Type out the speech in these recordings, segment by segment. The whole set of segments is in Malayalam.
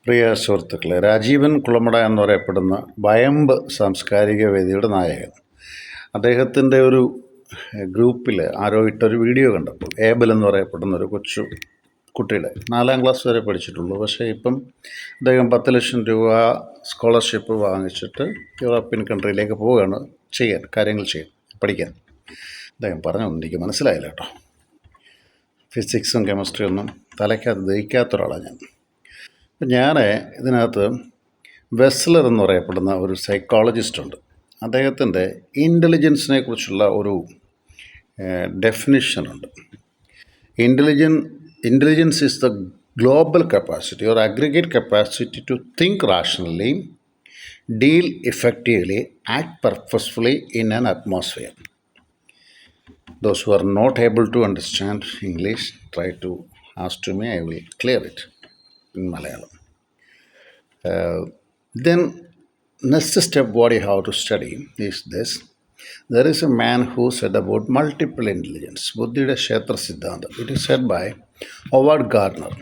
പ്രിയ സുഹൃത്തുക്കളെ, രാജീവൻ കുളമട എന്ന് പറയപ്പെടുന്ന വയമ്പ് സാംസ്കാരിക വേദിയുടെ നായകൻ, അദ്ദേഹത്തിൻ്റെ ഒരു ഗ്രൂപ്പിൽ ആരോ ഇട്ടൊരു വീഡിയോ കണ്ടപ്പോൾ ഏബൽ എന്ന് പറയപ്പെടുന്ന ഒരു കൊച്ചു കുട്ടിയുടെ 4ാം ക്ലാസ് വരെ പഠിച്ചിട്ടുള്ളൂ. പക്ഷേ ഇപ്പം അദ്ദേഹം 10 ലക്ഷം രൂപ സ്കോളർഷിപ്പ് വാങ്ങിച്ചിട്ട് യൂറോപ്യൻ കൺട്രിയിലേക്ക് പോവുകയാണ് കാര്യങ്ങൾ ചെയ്യാൻ പഠിക്കാൻ. അദ്ദേഹം പറഞ്ഞൊന്നും എനിക്ക് മനസ്സിലായില്ല കേട്ടോ. ഫിസിക്സും കെമിസ്ട്രിയും ഒന്നും തലയ്ക്കകത്ത് ദഹിക്കാത്ത ഒരാളാണ് ഞാൻ. ഞാൻ ഇതിനകത്ത് വെസ്ലർ എന്ന് പറയപ്പെടുന്ന ഒരു സൈക്കോളജിസ്റ്റുണ്ട്. അദ്ദേഹത്തിൻ്റെ ഇൻ്റലിജൻസിനെ കുറിച്ചുള്ള ഒരു ഡെഫിനിഷനുണ്ട്. Intelligence is the global capacity or aggregate capacity to think rationally, deal effectively, act purposefully in an atmosphere. Those who are not able to understand English, try to ask to me, I will clear it in Malayalam. Then next step what you have to study is this. There is a man who said about multiple intelligence, Buddhida Kshetra Siddhanta. It is said by Howard Gardner.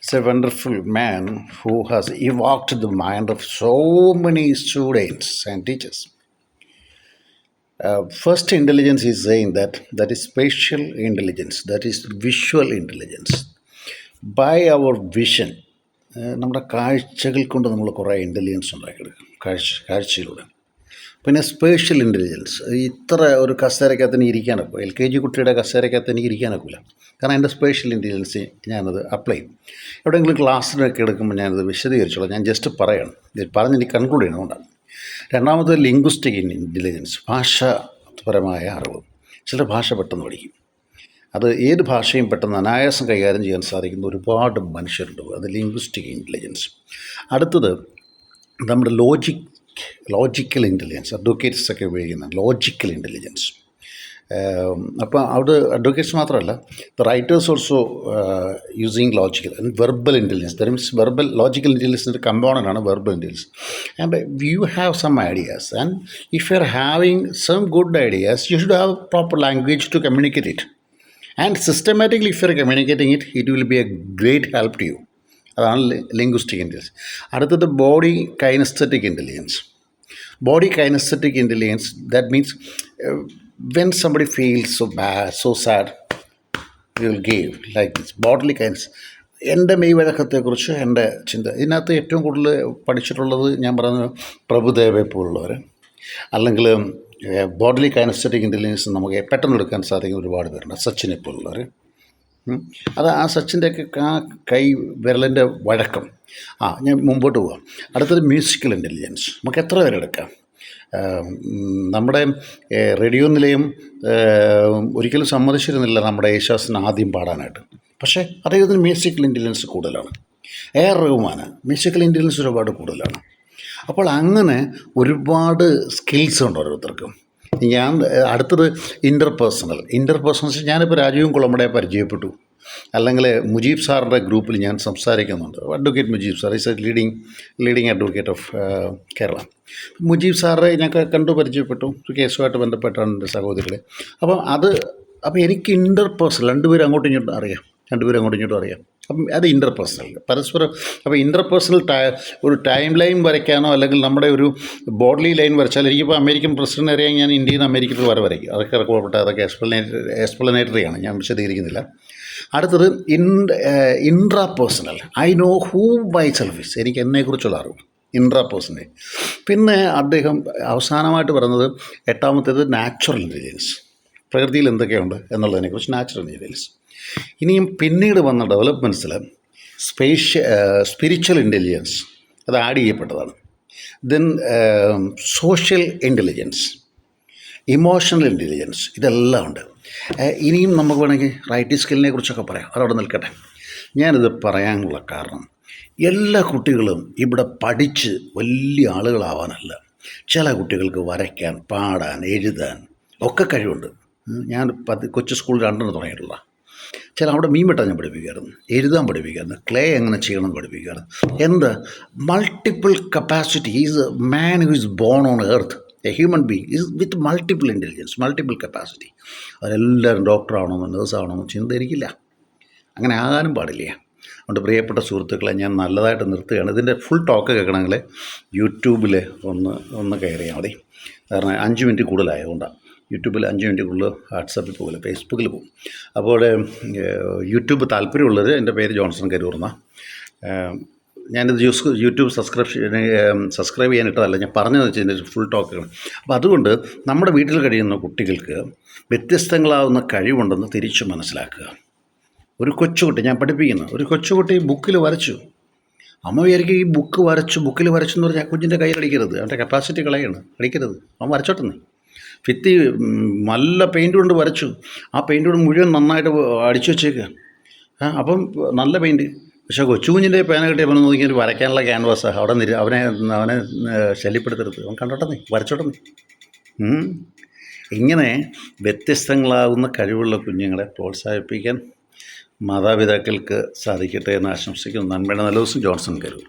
It's a wonderful man who has evoked the mind of so many students and teachers. First intelligence is saying that is spatial intelligence, that is visual intelligence. By our vision, നമ്മുടെ കാഴ്ചകൾ കൊണ്ട് നമ്മൾ കുറേ ഇൻ്റലിജൻസ് ഉണ്ടാക്കിയെടുക്കും, കാഴ്ചയിലൂടെ. പിന്നെ സ്പേഷ്യൽ ഇൻ്റലിജൻസ്, ഇത്ര ഒരു കസേരക്കകത്ത് എനിക്ക് ഇരിക്കാനൊക്കെ, LKG കുട്ടിയുടെ കസേരക്കകത്ത് എനിക്ക് ഇരിക്കാനൊക്കില്ല. കാരണം എൻ്റെ സ്പേഷ്യൽ ഇൻ്റലിജൻസ് ഞാനത് അപ്ലൈ ചെയ്യും. എവിടെയെങ്കിലും ക്ലാസ്സിനൊക്കെ എടുക്കുമ്പോൾ ഞാനത് വിശദീകരിച്ചോളാം. ഞാൻ ജസ്റ്റ് പറയണം, പറഞ്ഞ് എനിക്ക് കൺക്ലൂഡ് ചെയ്യണമുണ്ടാകും. രണ്ടാമത് ലിംഗ്വിസ്റ്റിക് ഇൻ്റലിജൻസ്, ഭാഷാപരമായ അറിവ്. ചില ഭാഷ പെട്ടെന്ന് പഠിക്കും. അത് ഏത് ഭാഷയും പെട്ടെന്ന് അനായാസം കൈകാര്യം ചെയ്യാൻ സാധിക്കുന്ന ഒരുപാട് മനുഷ്യരുണ്ട്. അത് ലിംഗ്വിസ്റ്റിക് ഇൻ്റലിജൻസ്. അടുത്തത് നമ്മുടെ ലോജിക്കൽ ഇൻ്റലിജൻസ്, അഡ്വക്കേറ്റ്സൊക്കെ ഉപയോഗിക്കുന്ന ലോജിക്കൽ ഇൻ്റലിജൻസ്. അപ്പോൾ അവിടെ അഡ്വക്കേറ്റ്സ് മാത്രമല്ല, the writers also using logical and verbal intelligence. That means logical ഇൻ്റലിജൻസിൻ്റെ കമ്പോണൻ്റ് ആണ് verbal intelligence. And you have some ideas, and if you are having some good ideas, you should have proper language to communicate it. And systematically if you are communicating it will be a great help to you. അതാണ് ലിംഗ്വിസ്റ്റിക് ഇൻ്റലിജൻസ്. അടുത്തത് body kinesthetic intelligence. Body kinesthetic intelligence, that means when somebody feels so bad, so sad, you will give like this. Bodily kinesthetic. എൻ്റെ മെയ്വഴക്കത്തെക്കുറിച്ച് എൻ്റെ ചിന്ത, ഇതിനകത്ത് ഏറ്റവും കൂടുതൽ പഠിച്ചിട്ടുള്ളത് ഞാൻ പറയുന്നത് പ്രഭുദേവയെ പോലുള്ളവർ, അല്ലെങ്കിൽ ബോഡിലി കൈനസ്തെറ്റിക് ഇൻ്റലിജൻസ് നമുക്ക് പെട്ടെന്ന് എടുക്കാൻ സാധിക്കുന്ന ഒരുപാട് പേരുണ്ട്. സച്ചിനെ പോലുള്ളവർ. അത് ആ സച്ചിൻ്റെയൊക്കെ കൈ വിരലിൻ്റെ വഴക്കം. ഞാൻ മുമ്പോട്ട് പോവാം. അടുത്തത് മ്യൂസിക്കൽ ഇൻ്റലിജൻസ്. നമുക്ക് എത്ര പേരെ എടുക്കാം. നമ്മുടെ റേഡിയോ നിലയം ഒരിക്കലും സമ്മതിച്ചിരുന്നില്ല നമ്മുടെ യേശുദാസിന് ആദ്യം പാടാനായിട്ട്. പക്ഷേ അദ്ദേഹത്തിന് മ്യൂസിക്കൽ ഇൻ്റലിജൻസ് കൂടുതലാണ്. AR റഹ്മാന് മ്യൂസിക്കൽ ഇൻ്റലിജൻസ് ഒരുപാട് കൂടുതലാണ്. അപ്പോൾ അങ്ങനെ ഒരുപാട് സ്കിൽസ് ഉണ്ട് ഓരോരുത്തർക്കും. ഞാൻ അടുത്തത് ഇൻ്റർപേഴ്സണൽ. ഞാനിപ്പോൾ രാജീവൻ കുളമടയെ പരിചയപ്പെട്ടു, അല്ലെങ്കിൽ മുജീബ് സാറിൻ്റെ ഗ്രൂപ്പിൽ ഞാൻ സംസാരിക്കുന്നുണ്ട്. Advocate Mujeeb sir is A leading advocate of Kerala. Mujeeb സാറെ ഞാൻ കണ്ടു പരിചയപ്പെട്ടു, കേസുമായിട്ട് ബന്ധപ്പെട്ടാണ് എൻ്റെ സഹോദരികളെ. അപ്പോൾ എനിക്ക് ഇൻ്റർപേഴ്സണൽ രണ്ടുപേരും അങ്ങോട്ടും ഇങ്ങോട്ടും അറിയാം. അപ്പം അത് ഇൻ്റർപേഴ്സണൽ പരസ്പരം. അപ്പോൾ ഇൻ്റർപേഴ്സണൽ ഒരു ടൈം ലൈൻ വരയ്ക്കാനോ അല്ലെങ്കിൽ നമ്മുടെ ഒരു ബോഡി ലൈൻ വരച്ചാൽ, എനിക്കിപ്പോൾ അമേരിക്കൻ പ്രസിഡൻ്റ് അറിയാൻ ഞാൻ ഇന്ത്യയിൽ നിന്ന് അമേരിക്കയിൽ വരയ്ക്കും. അതൊക്കെ ഇറക്കപ്പെട്ട അതൊക്കെ എക്സ്പ്ലനേറ്ററിയാണ്, ഞാൻ വിശദീകരിക്കുന്നില്ല. അടുത്തത് intrapersonal. I know who my self is. എനിക്ക് എന്നെക്കുറിച്ചുള്ള അറിവ് ഇൻട്രാപേഴ്സണൽ. പിന്നെ അദ്ദേഹം അവസാനമായിട്ട് പറയുന്നത് 8ാമത്തേത് നാച്ചുറൽ ഇൻ്റലിജൻസ്. പ്രകൃതിയിൽ എന്തൊക്കെയുണ്ട് എന്നുള്ളതിനെക്കുറിച്ച് നാച്ചുറൽ ഇൻ്റലിജൻസ്. ഇനിയും പിന്നീട് വന്ന ഡെവലപ്മെൻറ്റ്സിൽ സ്പിരിച്വൽ ഇൻ്റലിജൻസ് അത് ആഡ് ചെയ്യപ്പെട്ടതാണ്. Then social intelligence, emotional intelligence, ഇതെല്ലാം ഉണ്ട്. ഇനിയും നമുക്ക് വേണമെങ്കിൽ റൈറ്റിംഗ് സ്കില്ലിനെ കുറിച്ചൊക്കെ പറയാം. അതവിടെ നിൽക്കട്ടെ. ഞാനിത് പറയാനുള്ള കാരണം, എല്ലാ കുട്ടികളും ഇവിടെ പഠിച്ച് വലിയ ആളുകളാവാനല്ല. ചില കുട്ടികൾക്ക് വരയ്ക്കാൻ, പാടാൻ, എഴുതാൻ ഒക്കെ കഴിവുണ്ട്. ഞാൻ കൊച്ചു സ്കൂൾ 2 തുടങ്ങിയിട്ടുള്ള അവിടെ മീൻ വെട്ടാൻ ഞാൻ പഠിപ്പിക്കാറുണ്ട്, എഴുതാൻ പഠിപ്പിക്കാറുണ്ട്, ക്ലേ എങ്ങനെ ചെയ്യണം എന്ന് പഠിപ്പിക്കാറുണ്ട്. എന്ത് multiple capacity. Is a man who is born on earth, A human being is with multiple intelligence, multiple capacity. അവരെല്ലാവരും ഡോക്ടറാവണമെന്നോ നേഴ്സാവണമെന്നോ ചിന്ത എനിക്കില്ല. അങ്ങനെ ആകാനും പാടില്ല. അതുകൊണ്ട് പ്രിയപ്പെട്ട സുഹൃത്തുക്കളെ ഞാൻ നല്ലതായിട്ട് നിർത്തുകയാണ്. ഇതിൻ്റെ ഫുൾ ടോക്ക് കേൾക്കണമെങ്കിൽ യൂട്യൂബിൽ ഒന്ന് കയറിയാൽ മതി. കാരണം 5 മിനിറ്റ് കൂടുതലായതുകൊണ്ടാണ്. യൂട്യൂബിൽ 5 മിനിറ്റ് കൂടുതൽ വാട്സാപ്പിൽ പോകില്ല, ഫേസ്ബുക്കിൽ പോകും. അപ്പോൾ യൂട്യൂബ് താല്പര്യമുള്ളത്, എൻ്റെ പേര് ജോൺസൺ കരൂർന്ന. ഞാനിത് യൂട്യൂബ് സബ്സ്ക്രൈബ് ചെയ്യാനിട്ടതല്ല, ഞാൻ പറഞ്ഞതെന്ന് വെച്ചാൽ ഇതിൻ്റെ ഫുൾ ടോക്കുകൾ. അപ്പോൾ അതുകൊണ്ട് നമ്മുടെ വീട്ടിൽ കഴിയുന്ന കുട്ടികൾക്ക് വ്യത്യസ്തങ്ങളാവുന്ന കഴിവുണ്ടെന്ന് തിരിച്ചു മനസ്സിലാക്കുക. ഒരു കൊച്ചുകുട്ടി, ഞാൻ പഠിപ്പിക്കുന്ന ഒരു കൊച്ചുകുട്ടി ബുക്കിൽ വരച്ചു. അമ്മ വിചാരിക്കും ഈ ബുക്കിൽ വരച്ചു എന്ന് പറഞ്ഞാൽ ആ കുഞ്ഞിൻ്റെ കയ്യിലടിക്കരുത്, അവൻ്റെ കപ്പാസിറ്റി കളയാണ്, അടിക്കരുത്, അവൻ വരച്ചോട്ടെന്ന്. ഭിത്തി നല്ല പെയിൻറ്റ് കൊണ്ട് വരച്ചു, ആ പെയിൻറ്റ് കൊണ്ട് മുഴുവൻ നന്നായിട്ട് അടിച്ചു വെച്ചേക്കുക. അപ്പം നല്ല പെയിൻറ്റ്. പക്ഷേ കൊച്ചുകുഞ്ഞിൻ്റെ പേന കിട്ടിയപ്പോൾ നോക്കി വരയ്ക്കാനുള്ള ക്യാൻവാസാണ് അവിടെ അവനെ ശല്യപ്പെടുത്തരുത്, അവൻ കണ്ടോട്ടെ, വരച്ചോട്ടെ. ഇങ്ങനെ വ്യത്യസ്തങ്ങളാകുന്ന കഴിവുള്ള കുഞ്ഞുങ്ങളെ പ്രോത്സാഹിപ്പിക്കാൻ മാതാപിതാക്കൾക്ക് സാധിക്കട്ടെ എന്ന് ആശംസിക്കുന്നു. നന്മയുടെ നല്ല ദിവസം. ജോൺസൺ കരൂർ.